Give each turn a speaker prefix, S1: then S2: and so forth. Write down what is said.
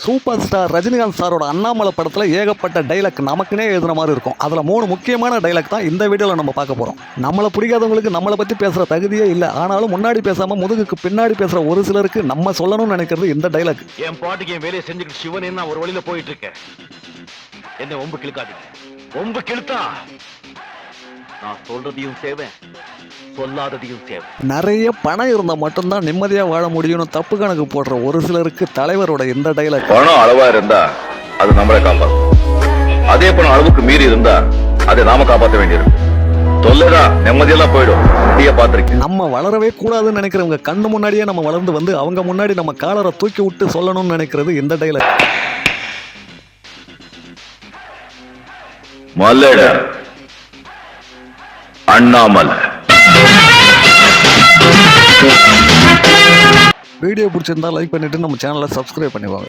S1: Super star Rajinikanth சாரோட அண்ணாமலை படத்தில் ஏகப்பட்ட டைலாக் நமக்குனே எழுதுன மாதிரி இருக்கும். அதில் 3 முக்கியமான டைலாக் தான் இந்த வீடியோவில் நம்ம பார்க்க போகிறோம். நம்மளை பிடிக்காதவங்களுக்கு நம்மளை பற்றி பேசுகிற தகுதியே இல்லை. ஆனாலும் முன்னாடி பேசாமல் முதுகுக்கு பின்னாடி பேசுகிற ஒரு சிலருக்கு நம்ம சொல்லணும்னு நினைக்கிறது இந்த டைலாக்.
S2: என் பாட்டுக்கு என் வேலையை செஞ்சுக்கிட்டு சிவன் என்ன ஒரு வழியில் போயிட்டு இருக்கேன். என்ன ஒம்பு கிழக்காதீங்க. ஒம்பு கிழத்தா நான் சொல்றதையும் சேவேன், சொல்லாததையும் சேவை.
S1: நிறைய பணம் இருந்தால் மட்டும்தான் நிம்மதியாக வாழ முடியும்னு தப்பு கணக்கு போடுற ஒரு சிலருக்கு தலைவரோட இந்த டைலாக்.
S3: பணம் அளவா இருந்தா அது நம்மளை காப்பாற்றும். அதே பணம் அளவுக்கு மீறி இருந்தா அதை நாம காப்பாற்ற வேண்டியிருக்கும். தொல்லைதான் நிம்மதியெல்லாம் போயிடும். பார்த்திருக்கேன்.
S1: நம்ம வளரவே கூடாதுன்னு நினைக்கிறவங்க கண்ணு முன்னாடியே நம்ம வளர்ந்து வந்து அவங்க முன்னாடி நம்ம காலரை தூக்கி விட்டு சொல்லணும்னு நினைக்கிறது இந்த டைலாக்.
S3: மல்லடா அண்ணாமலை.
S1: வீடியோ பிடிச்சிருந்தா லைக் பண்ணிட்டு நம்ம சேனலை சப்ஸ்கிரைப் பண்ணிவாங்க.